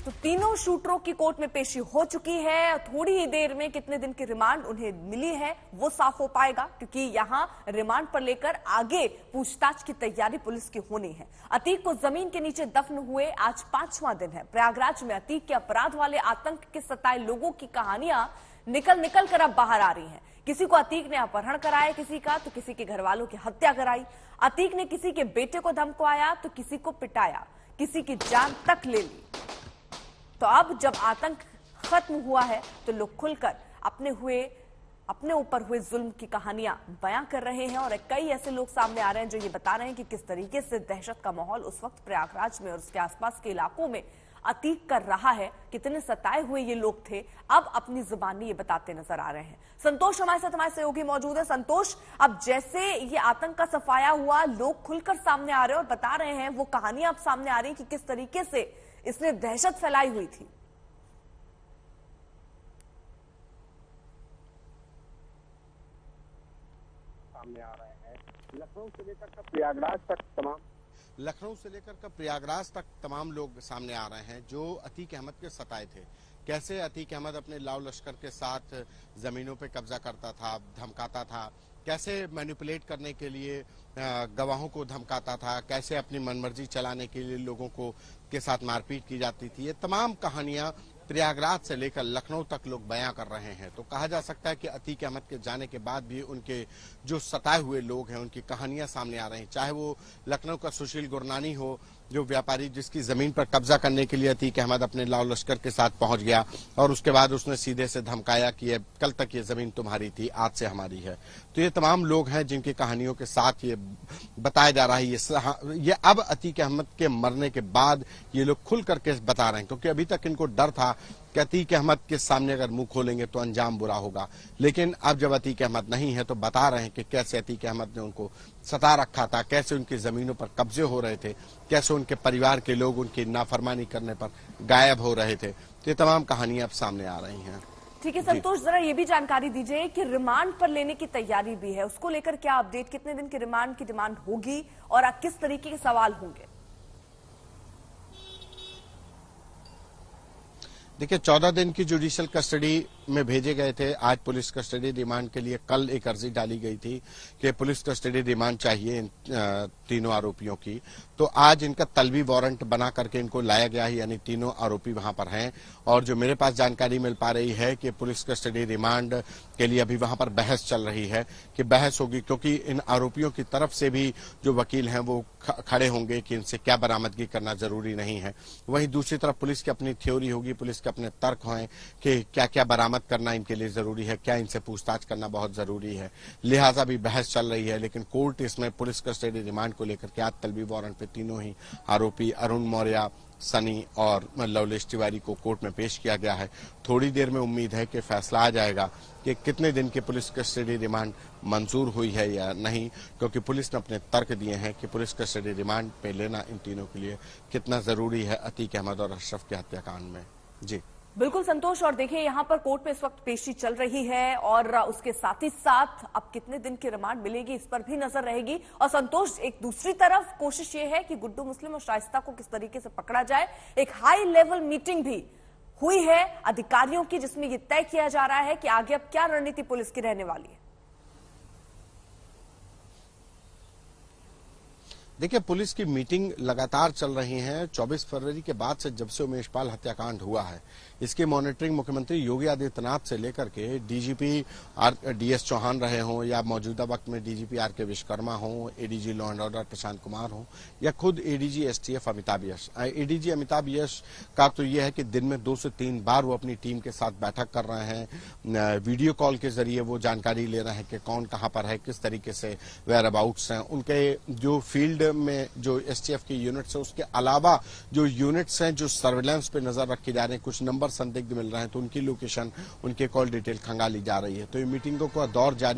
तो तीनों शूटरों की कोर्ट में पेशी हो चुकी है। थोड़ी ही देर में कितने दिन की रिमांड उन्हें मिली है वो साफ हो पाएगा, क्योंकि यहां रिमांड पर लेकर आगे पूछताछ की तैयारी पुलिस की होनी है। अतीक को जमीन के नीचे दफन हुए आज 5वां दिन है। प्रयागराज में अतीक के अपराध वाले आतंक के सताए लोगों की कहानियां निकल कर अब बाहर आ रही हैं। किसी को अतीक ने अपहरण कराया, किसी का तो किसी के घर वालों की हत्या कराई। अतीक ने किसी के बेटे को धमकाया तो किसी को पिटाया, किसी की जान तक ले ली। तो अब जब आतंक खत्म हुआ है तो लोग खुलकर अपने ऊपर हुए जुल्म की कहानियां बयां कर रहे हैं और कई ऐसे लोग सामने आ रहे हैं जो ये बता रहे हैं कि किस तरीके से दहशत का माहौल उस वक्त प्रयागराज में और उसके आसपास के इलाकों में अतीक कर रहा है, कितने सताए हुए ये लोग थे, अब अपनी जुबानी ये बताते नजर आ रहे हैं। संतोष हमारे साथ, हमारे सहयोगी मौजूद है। संतोष, अब जैसे ये आतंक का सफाया हुआ, लोग खुलकर सामने आ रहे हैं और बता रहे हैं, वो कहानियां अब सामने आ रही हैं कि किस तरीके से इसने दहशत फैलाई हुई थी। सामने आ रहे हैं लखनऊ से लेकर प्रयागराज तक तमाम लोग सामने आ रहे हैं जो अतीक अहमद के सताए थे। कैसे अतीक अहमद अपने लाव लश्कर के साथ जमीनों पे कब्जा करता था, धमकाता था, कैसे मैनिपुलेट करने के लिए गवाहों को धमकाता था, कैसे अपनी मनमर्जी चलाने के लिए लोगों को के साथ मारपीट की जाती थी। ये तमाम कहानियां प्रयागराज से लेकर लखनऊ तक लोग बयां कर रहे हैं। तो कहा जा सकता है कि अतीक अहमद के जाने के बाद भी उनके जो सताए हुए लोग हैं उनकी कहानियां सामने आ रही हैं। चाहे वो लखनऊ का सुशील गुरनानी हो, जो व्यापारी जिसकी जमीन पर कब्जा करने के लिए अतीक अहमद अपने लाव लश्कर के साथ पहुंच गया और उसके बाद उसने सीधे से धमकाया कि कल तक ये जमीन तुम्हारी थी, आज से हमारी है। तो ये तमाम लोग हैं जिनकी कहानियों के साथ ये बताया जा रहा है। ये अब अतीक अहमद के मरने के बाद ये लोग खुल करके बता रहे हैं, क्योंकि अभी तक इनको डर था कि अतीक अहमद के सामने अगर मुंह खोलेंगे तो अंजाम बुरा होगा। लेकिन अब जब अतीक अहमद नहीं है तो बता रहे हैं कि कैसे अतीक अहमद ने उनको सता रखा था, कैसे उनकी जमीनों पर कब्जे हो रहे थे, कैसे उनके परिवार के लोग उनकी नाफरमानी करने पर गायब हो रहे थे। तो ये तमाम कहानियां अब सामने आ रही हैं। ठीक है संतोष, जरा ये भी जानकारी दीजिए कि रिमांड पर लेने की तैयारी भी है, उसको लेकर क्या अपडेट, कितने दिन की रिमांड की डिमांड होगी और किस तरीके के सवाल होंगे? देखिए, 14 दिन की जुडिशियल कस्टडी में भेजे गए थे। आज पुलिस कस्टडी रिमांड के लिए कल एक अर्जी डाली गई थी कि पुलिस कस्टडी रिमांड चाहिए इन तीनों आरोपियों की। तो आज इनका तलबी वारंट बना करके इनको लाया गया है, यानी तीनों आरोपी वहां पर हैं। और जो मेरे पास जानकारी मिल पा रही है कि पुलिस कस्टडी रिमांड के लिए अभी वहां पर बहस चल रही है कि बहस होगी, क्योंकि इन आरोपियों की तरफ से भी जो वकील हैं वो खड़े होंगे कि इनसे क्या बरामदगी करना जरूरी नहीं है। वहीं दूसरी तरफ पुलिस की अपनी थ्योरी होगी, पुलिस के अपने तर्क हैं कि क्या क्या बरामद करना इनके लिए जरूरी है, क्या इनसे पूछताछ करना बहुत जरूरी है। लिहाजा भी बहस चल रही है। लेकिन कोर्ट इसमें पुलिस कस्टडी रिमांड को लेकर के आज तलबी वारंट पे तीनों ही आरोपी अरुण मौर्य, सनी और लवलेश तिवारी को कोर्ट में पेश किया गया है। थोड़ी देर में उम्मीद है कि फैसला आ जाएगा कि कितने दिन की पुलिस कस्टडी रिमांड मंजूर हुई है या नहीं, क्योंकि पुलिस ने अपने तर्क दिए हैं कि पुलिस कस्टडी रिमांड पे लेना इन तीनों के लिए कितना जरूरी है अतीक अहमद और अशरफ के हत्याकांड में। जी बिल्कुल संतोष, और देखिए यहाँ पर कोर्ट में इस वक्त पेशी चल रही है और उसके साथ ही साथ अब कितने दिन की रिमांड मिलेगी इस पर भी नजर रहेगी। और संतोष, एक दूसरी तरफ कोशिश ये है कि गुड्डू मुस्लिम और शाइस्ता को किस तरीके से पकड़ा जाए। एक हाई लेवल मीटिंग भी हुई है अधिकारियों की, जिसमें यह तय किया जा रहा है कि आगे अब क्या रणनीति पुलिस की रहने वाली है। देखिए, पुलिस की मीटिंग लगातार चल रही है। 24 फरवरी के बाद से जब से उमेश पाल हत्याकांड हुआ है, इसकी मॉनिटरिंग मुख्यमंत्री योगी आदित्यनाथ से लेकर के डीजीपी डीएस चौहान रहे हों या मौजूदा वक्त में डीजीपी आर के विश्वकर्मा हों, ADG law and order Prashant Kumar हों या खुद एडीजी एसटीएफ अमिताभ यश। एडीजी अमिताभ यश का तो यह है कि दिन में 2 से 3 बार वो अपनी टीम के साथ बैठक कर रहे हैं। वीडियो कॉल के जरिए वो जानकारी ले रहे हैं कि कौन कहां पर है, किस तरीके से वेयर अबाउट्स हैं। उनके जो फील्ड में जो एसटीएफ की यूनिट्स है, उसके अलावा जो यूनिट्स हैं जो सर्विलांस पे नजर रखी जा रहे हैं, कुछ नंबर संदिग्ध मिल रहे हैं, तो उनकी लोकेशन, उनके कॉल डिटेल खंगाली जा रही है। तो ये मीटिंगों का दौर जारी